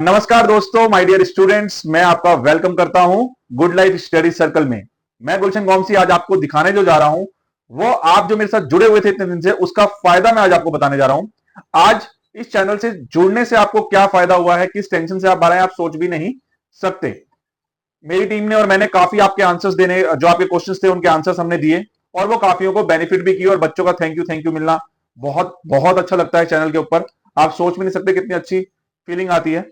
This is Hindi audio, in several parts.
नमस्कार दोस्तों, माय डियर स्टूडेंट्स, मैं आपका वेलकम करता हूं गुड लाइफ स्टडी सर्कल में। मैं गुलशन गोमसी आज आपको दिखाने जो जा रहा हूं वो आप जो मेरे साथ जुड़े हुए थे इतने दिन से उसका फायदा मैं आज आपको बताने जा रहा हूं। आज इस चैनल से जुड़ने से आपको क्या फायदा हुआ है, किस टेंशन से आप बाहर हैं, आप सोच भी नहीं सकते। मेरी टीम ने और मैंने काफी आपके आंसर्स देने, जो आपके क्वेश्चंस थे उनके आंसर्स हमने दिए और वो काफियों को बेनिफिट भी किए और बच्चों का थैंक यू मिलना बहुत बहुत अच्छा लगता है। चैनल के ऊपर आप सोच भी नहीं सकते कितनी अच्छी फीलिंग आती है।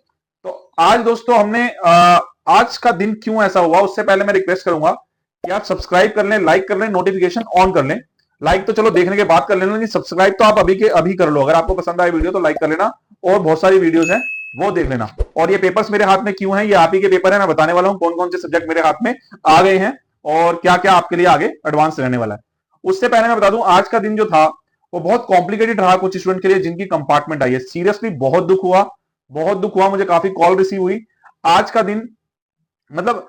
तो आज दोस्तों हमने आज का दिन क्यों ऐसा हुआ, उससे पहले मैं रिक्वेस्ट करूंगा कि आप सब्सक्राइब कर लें, लाइक कर लें, नोटिफिकेशन ऑन कर लें। लाइक तो चलो देखने के बाद कर लेना, लेकिन सब्सक्राइब तो आप अभी के अभी कर लो। अगर आपको पसंद आए वीडियो तो लाइक कर लेना और बहुत सारी वीडियोस हैं वो देख लेना। और ये पेपर्स मेरे हाथ में क्यों हैं, ये आप ही के पेपर है, मैं बताने वाला हूं कौन कौन से सब्जेक्ट मेरे हाथ में आ गए हैं और क्या क्या आपके लिए आगे एडवांस रहने वाला है। उससे पहले मैं बता दूं आज का दिन जो था वो बहुत कॉम्प्लिकेटेड रहा कुछ स्टूडेंट के लिए जिनकी कंपार्टमेंट आई है। सीरियसली बहुत दुख हुआ, बहुत दुख हुआ, मुझे काफी कॉल रिसीव हुई। आज का दिन मतलब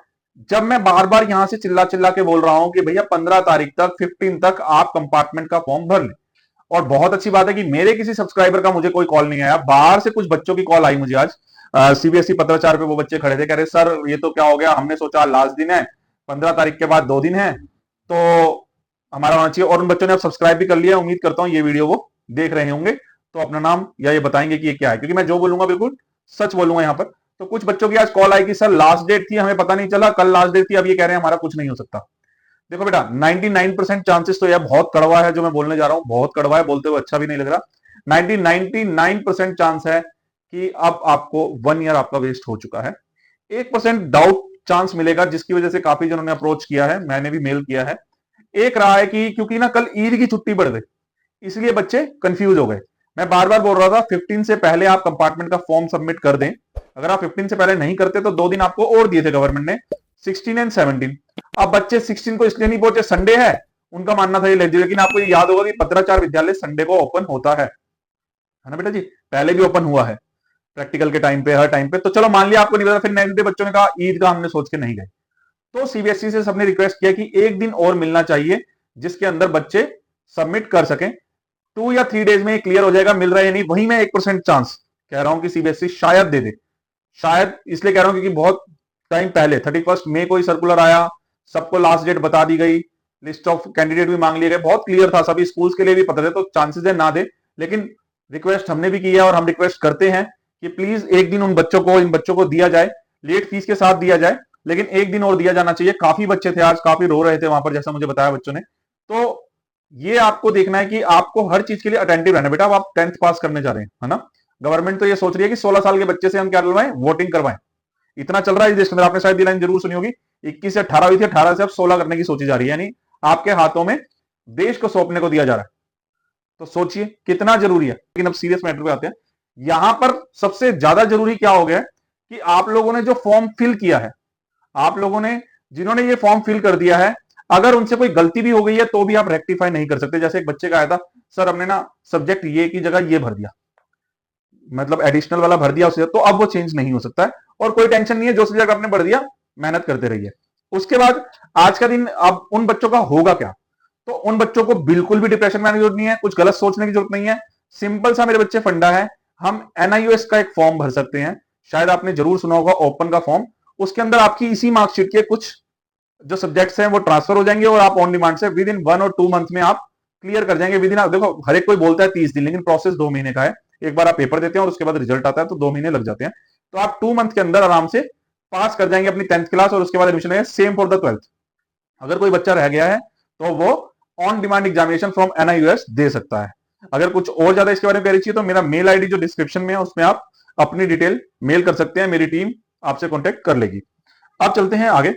जब मैं बार बार यहां से चिल्ला चिल्ला के बोल रहा हूं कि भैया 15 तारीख तक 15 तक आप कंपार्टमेंट का फॉर्म भर लें। और बहुत अच्छी बात है कि मेरे किसी सब्सक्राइबर का मुझे कोई कॉल नहीं आया, बाहर से कुछ बच्चों की कॉल आई मुझे आज। सीबीएसई पत्राचार पे वो बच्चे खड़े थे, कह रहे सर ये तो क्या हो गया, हमने सोचा लास्ट दिन है, 15 तारीख के बाद 2 दिन है तो हमारा होना चाहिए। और उन बच्चों ने अब सब्सक्राइब भी कर लिया, उम्मीद करता हूं ये वीडियो वो देख रहे होंगे तो अपना नाम या ये बताएंगे कि ये क्या है, क्योंकि मैं जो बोलूंगा बिल्कुल सच बोलूंगा यहाँ पर। तो कुछ बच्चों की आज कॉल आई कि सर लास्ट डेट थी, हमें पता नहीं चला, कल लास्ट डेट थी, अब ये कह रहे हैं हमारा कुछ नहीं हो सकता। देखो बेटा, 99% चांसेस तो यह बहुत कड़वा है जो मैं बोलने जा रहा हूं, बहुत कड़वा है, बोलते हुए अच्छा भी नहीं लग रहा। 99% चांस है कि अब आपको 1 ईयर आपका वेस्ट हो चुका है। 1% डाउट चांस मिलेगा जिसकी वजह से काफी जनों ने अप्रोच किया है, मैंने भी मेल किया है। एक रहा है कि क्योंकि ना कल ईद की छुट्टी बढ़ गई इसलिए बच्चे कंफ्यूज हो गए। मैं बार बार बोल रहा था 15 से पहले आप कंपार्टमेंट का फॉर्म सबमिट कर दें। अगर आप 15 से पहले नहीं करते तो 2 दिन आपको और दिए थे गवर्नमेंट ने, 16 एंड 17। अब बच्चे 16 को इसलिए नहीं पहुंचे, संडे है, उनका मानना था ये लेजिट, लेकिन आपको ये याद होगा कि पत्राचार विद्यालय संडे को ओपन होता है ना बेटा जी, पहले भी ओपन हुआ है प्रैक्टिकल के टाइम पे, हर टाइम पे। तो चलो मान लिया आपको नहीं पता, फिर नेक्स्ट डे बच्चों ने कहा ईद का हमने सोच के नहीं गए। तो सीबीएसई से सबने रिक्वेस्ट किया कि एक दिन और मिलना चाहिए जिसके अंदर बच्चे सबमिट कर सकें। 2 या 3 डेज में क्लियर हो जाएगा, मिल रहा है या नहीं वही मैं 1% चांस कह रहा हूं कि सीबीएसई शायद दे दे। शायद इसलिए कह रहा हूं क्योंकि बहुत टाइम पहले 31 मई को ही सर्कुलर आया, सबको लास्ट डेट बता दी गई, लिस्ट ऑफ कैंडिडेट भी मांग लिए गए, बहुत क्लियर था, सभी स्कूल्स के लिए भी पता थे, तो चांसेस है ना दे। लेकिन रिक्वेस्ट हमने भी की है और हम रिक्वेस्ट करते हैं कि प्लीज एक दिन उन बच्चों को, इन बच्चों को दिया जाए, लेट फीस के साथ दिया जाए, लेकिन एक दिन और दिया जाना चाहिए। काफी बच्चे थे आज, काफी रो रहे थे वहां पर, जैसा मुझे बताया बच्चों ने। तो ये आपको देखना है कि आपको हर चीज के लिए अटेंटिव रहना। बेटा अब आप 10th पास करने जा रहे हैं, है ना। गवर्नमेंट तो ये सोच रही है कि 16 साल के बच्चे से हम क्या करवाएं, वोटिंग करवाएं। इतना चल रहा है इस देश में, आपने शायद ये लाइन जरूर सुनी होगी, 21 से 18 हुई थी, 18 से अब 16 करने की सोची जा रही है, यानी आपके हाथों में देश को सौंपने को दिया जा रहा है। तो सोचिए कितना जरूरी है। लेकिन अब सीरियस मैटर पे आते हैं। यहां पर सबसे ज्यादा जरूरी क्या हो गया है कि आप लोगों ने जो फॉर्म फिल किया है, आप लोगों ने जिन्होंने ये फॉर्म फिल कर दिया है, अगर उनसे कोई गलती भी हो गई है तो भी आप रेक्टिफाई नहीं कर सकते। जैसे एक बच्चे का आया था, सर हमने ना सब्जेक्ट ये की जगह ये भर दिया, मतलब एडिशनल वाला भर दिया उसे, तो अब वो चेंज नहीं हो सकता है। और कोई टेंशन नहीं है, जो सब्जेक्ट आपने भर दिया मेहनत करते रहिए। उसके बाद आज का दिन अब उन बच्चों का होगा क्या, तो उन बच्चों को बिल्कुल भी डिप्रेशन में आने की जरूरत नहीं है, कुछ गलत सोचने की जरूरत नहीं है। सिंपल सा मेरे बच्चे फंडा है, हम एनआईओएस का एक फॉर्म भर सकते हैं, शायद आपने जरूर सुना होगा ओपन का फॉर्म। उसके अंदर आपकी इसी मार्कशीट के कुछ जो सब्जेक्ट्स हैं वो ट्रांसफर हो जाएंगे और आप ऑन डिमांड से विद इन 1 और 2 मंथ में आप क्लियर कर जाएंगे। विद इन, देखो हर एक कोई बोलता है 30 दिन, लेकिन प्रोसेस 2 महीने का है। एक बार आप पेपर देते हैं और उसके बाद रिजल्ट आता है तो 2 महीने लग जाते हैं। तो आप 2 मंथ के अंदर आराम से पास कर जाएंगे अपनी 10th क्लास और उसके बाद एडमिशन है। Same for the 12th। अगर कोई बच्चा रह गया है तो वो on demand examination from NIUS दे सकता है। अगर कुछ और ज्यादा इसके बारे में क्वेरी चाहिए तो मेरा मेल आईडी जो डिस्क्रिप्शन में है उसमें आप अपनी डिटेल मेल कर सकते हैं, मेरी टीम आपसे कॉन्टेक्ट कर लेगी। अब चलते हैं आगे।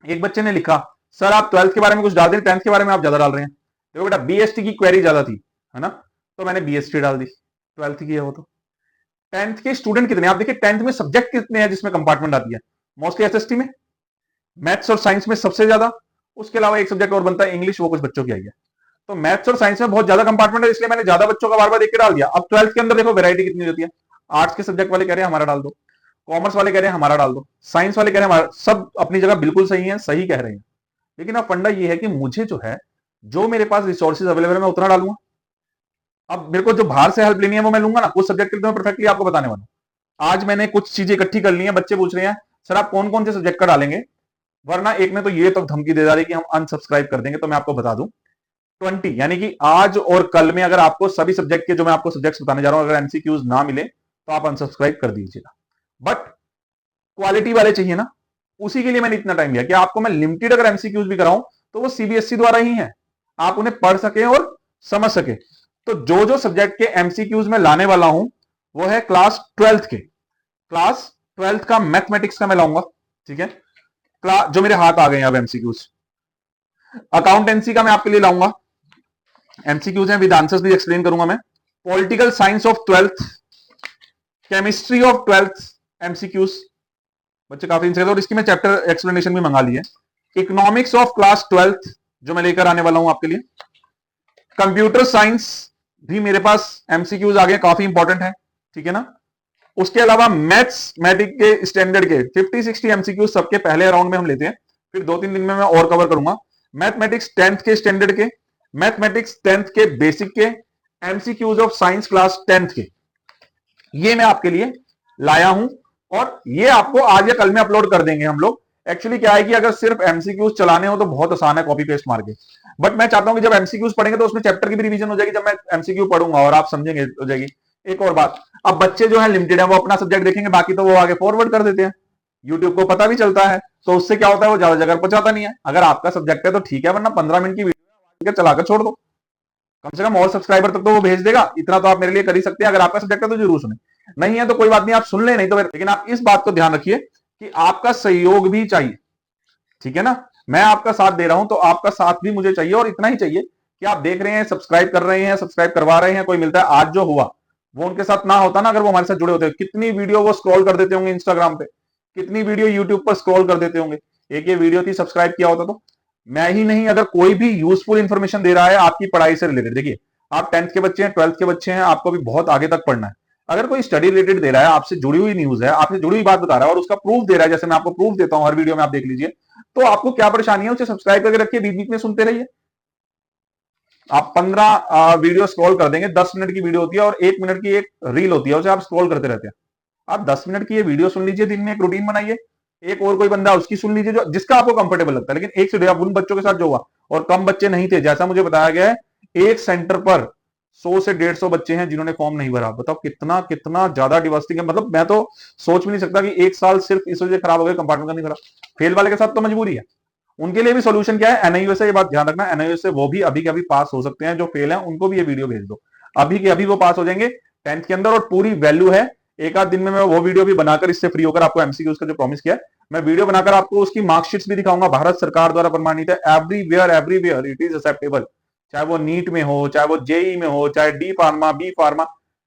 एक बच्चे ने लिखा, सर आप 12th के बारे में कुछ डाल दें, 10th के बारे में आप ज्यादा डाल रहे हैं। देखो बेटा, बीएसटी की क्वेरी ज्यादा थी, है ना, तो मैंने बीएसटी डाल दी। 12th की है वो तो। 10th के स्टूडेंट कितने, आप देखिए 10th में सब्जेक्ट कितने हैं जिसमें कंपार्टमेंट आती है। मोस्टली एसएसटी में, मैथ्स और साइंस में सबसे ज्यादा। उसके अलावा एक सब्जेक्ट और बनता है इंग्लिश, वो कुछ बच्चों की आई है। तो मैथ्स और साइंस में बहुत ज्यादा कंपार्टमेंट है, इसलिए मैंने ज्यादा बच्चों का बार बार देख के डाल दिया। अब 12th के अंदर देखो वैरायटी कितनी होती है। आर्ट्स के सब्जेक्ट वाले कह रहे हैं हमारा डाल दो, कॉमर्स वाले कह रहे हैं हमारा डाल दो, साइंस वाले कह रहे हैं हमारा। सब अपनी जगह बिल्कुल सही है, सही कह रहे हैं। लेकिन अब फंडा ये है कि मुझे जो है, जो मेरे पास रिसोर्सेज अवेलेबल है मैं उतना डालूंगा। अब मेरे को जो बाहर से हेल्प लेनी है वो मैं लूंगा ना, कुछ सब्जेक्ट के लिए मैं परफेक्टली आपको बताने वाला हूं। आज मैंने कुछ चीजें इकट्ठी कर ली हैं। बच्चे पूछ रहे हैं सर आप कौन कौन से सब्जेक्ट का डालेंगे, वरना एक ने तो ये तो धमकी दे रही कि हम अनसब्सक्राइब कर देंगे। तो मैं आपको बता दूं 20 यानी कि आज और कल में अगर आपको सभी सब्जेक्ट के जो मैं आपको सब्जेक्ट्स बताने जा रहा हूं अगर एमसीक्यूज ना मिले तो आप अनसब्सक्राइब कर दीजिएगा। बट क्वालिटी वाले चाहिए ना, उसी के लिए मैंने इतना टाइम लिया कि आपको मैं लिमिटेड अगर एमसीक्यूज भी कराऊं तो वो सीबीएसई द्वारा ही है, आप उन्हें पढ़ सके और समझ सके। तो जो जो सब्जेक्ट के एमसीक्यूज में लाने वाला हूं वो है क्लास 12th के, क्लास 12th का मैथमेटिक्स का मैं लाऊंगा। ठीक है, क्लास जो मेरे हाथ आ गए हैं अब एमसीक्यूज। अकाउंटेंसी का मैं आपके लिए लाऊंगा, एमसीक्यूज हैं विद आंसर्स भी एक्सप्लेन करूंगा मैं। Political science of 12th, chemistry of 12th MCQs, बच्चे काफी इंटरेस्ट और इसकी मैं चैप्टर एक्सप्लेनेशन भी मंगा ली है। इकोनॉमिक्स ऑफ क्लास 12th जो मैं लेकर आने वाला हूं आपके लिए। कंप्यूटर साइंस भी मेरे पास एमसीक्यूज आ गए, काफी इंपॉर्टेंट है। ठीक है ना, उसके अलावा मैथमेटिक के स्टैंडर्ड के 50-60 एमसीक्यूज सबके पहले राउंड में हम लेते हैं, फिर 2-3 दिन में मैं और कवर करूंगा। मैथमेटिक्स 10th के स्टैंडर्ड के, मैथमेटिक्स 10th के बेसिक के, MCQs of science class 10th के, ये मैं आपके लिए लाया हूं और ये आपको आज या कल में अपलोड कर देंगे हम लोग। एक्चुअली क्या है कि अगर सिर्फ एमसीक्यूज चलाने हो तो बहुत आसान है कॉपी पेस्ट मार के, बट मैं चाहता हूं कि जब एमसीक्यूज पढ़ेंगे तो उसमें चैप्टर की भी रिवीजन हो जाएगी, जब मैं एमसीक्यू पढ़ूंगा और आप समझेंगे हो जाएगी। एक और बात, अब बच्चे जो है लिमिटेड है वो अपना सब्जेक्ट देखेंगे, बाकी तो वो आगे फॉरवर्ड कर देते हैं, यूट्यूब को पता भी चलता है, तो उससे क्या होता है वो ज्यादा जगह पहुंचाता नहीं है। अगर आपका सब्जेक्ट है तो ठीक है, वरना 15 मिनट की वीडियो चलाकर छोड़ दो, कम से कम और सब्सक्राइबर तक तो वो भेज देगा। इतना तो आप मेरे लिए कर ही सकते हैं। अगर आपका सब्जेक्ट है तो जरूर सुने, नहीं है तो कोई बात नहीं, आप सुन ले, नहीं तो लेकिन आप इस बात को ध्यान रखिए कि आपका सहयोग भी चाहिए। ठीक है ना, मैं आपका साथ दे रहा हूं तो आपका साथ भी मुझे चाहिए, और इतना ही चाहिए कि आप देख रहे हैं, सब्सक्राइब कर रहे हैं, सब्सक्राइब करवा रहे हैं, कोई मिलता है। आज जो हुआ वो उनके साथ ना होता ना, अगर वो हमारे साथ जुड़े होते, कितनी वीडियो वो स्क्रॉल कर देते होंगे इंस्टाग्राम पे, कितनी वीडियो यूट्यूब पर स्क्रॉल कर देते होंगे। एक ये वीडियो थी, सब्सक्राइब किया होता तो। मैं ही नहीं, अगर कोई भी यूजफुल इंफॉर्मेशन दे रहा है आपकी पढ़ाई से रिलेटेड, देखिए आप 10th के बच्चे हैं, 12th के बच्चे हैं, आपको भी बहुत आगे तक पढ़ना है। अगर कोई स्टडी रिलेटेड दे रहा है, आपसे जुड़ी हुई न्यूज है, आपसे जुड़ी हुई बात बता रहा है और उसका प्रूफ दे रहा है, जैसे मैं आपको प्रूफ देता हूं हर वीडियो में, आप देख लीजिए, तो आपको क्या परेशानी है, उसे सब्सक्राइब करके रखिए, बीच बीच में सुनते रहिए। आप 15 वीडियो स्क्रॉल कर देंगे, 10 मिनट की वीडियो होती है और 1 मिनट की एक रील होती है, उसे आप स्क्रॉल करते रहते हैं। आप 10 मिनट की ये वीडियो सुन लीजिए, दिन में एक रूटीन बनाइए, एक और कोई बंदा उसकी सुन लीजिए जो जिसका आपको कंफर्टेबल लगता है, लेकिन एक से आप उन बच्चों के साथ जो हुआ, और कम बच्चे नहीं थे, जैसा मुझे बताया गया है एक सेंटर पर 100 से 150 बच्चे हैं जिन्होंने फॉर्म नहीं भरा। बताओ कितना कितना ज्यादा डिवास्टिंग है। मतलब मैं तो सोच भी नहीं सकता कि एक साल सिर्फ इस वजह खराब हो गया, कंपार्टमेंट का नहीं भरा। फेल वाले के साथ तो मजबूरी है, उनके लिए भी सोल्यूशन क्या है, एनआईयू से, ये बात ध्यान रखना, एनआईयू से वो भी अभी के अभी पास हो सकते हैं, जो फेल हैं उनको भी ये वीडियो भेज दो, अभी के अभी वो पास हो जाएंगे 10th के अंदर, और पूरी वैल्यू है। एक आध दिन में मैं वो वीडियो भी बनाकर इससे फ्री होकर आपको एमसीक्यूज का जो प्रॉमिस किया है, मैं वीडियो बनाकर आपको उसकी मार्कशीट्स भी दिखाऊंगा, भारत सरकार द्वारा प्रमाणित है, everywhere everywhere it is acceptable. चाहे वो नीट में हो, चाहे वो जेई में हो, चाहे D pharma, B pharma,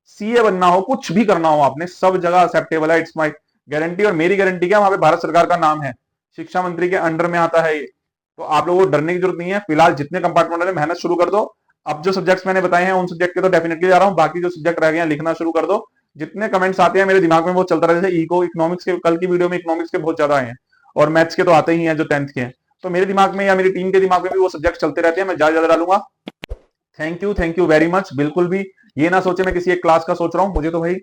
CA बनना हो, कुछ भी करना हो आपने, सब जगह एक्सेप्टेबल है। इट्स माई गारंटी, और मेरी गारंटी क्या, वहां पे भारत सरकार का नाम है, शिक्षा मंत्री के अंडर में आता है ये, तो आप लोगों को डरने की जरूरत नहीं है। फिलहाल जितने कंपार्टमेंट है मेहनत शुरू कर दो। अब जो सब्जेक्ट्स मैंने बताए हैं उन सब्जेक्ट के तो डेफिनेटली जा रहा हूं, बाकी जो सब्जेक्ट रह गए हैं लिखना शुरू कर दो। जितने कमेंट्स आते हैं मेरे दिमाग में वो चलता रहता है, इको इकोनॉमिक्स के कल की वीडियो में इकोनॉमिक्स के बहुत ज्यादा आए हैं, और मैथ्स के तो आते ही हैं जो 10th के हैं, तो मेरे दिमाग में या मेरी टीम के दिमाग में भी वो सब्जेक्ट चलते रहते हैं, मैं ज्यादा डालूंगा। Thank you very much. बिल्कुल भी ये ना सोचे मैं किसी एक क्लास का सोच रहा हूं, मुझे तो भाई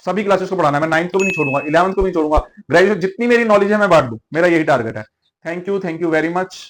सभी क्लासेस को पढ़ाना है, मैं 9th को भी नहीं छोड़ूंगा, 11th को भी नहीं छोड़ूंगा, ग्रेजुएट जितनी मेरी नॉलेज है मैं बांट दूं, मेरा यही टारगेट है। Thank you very much.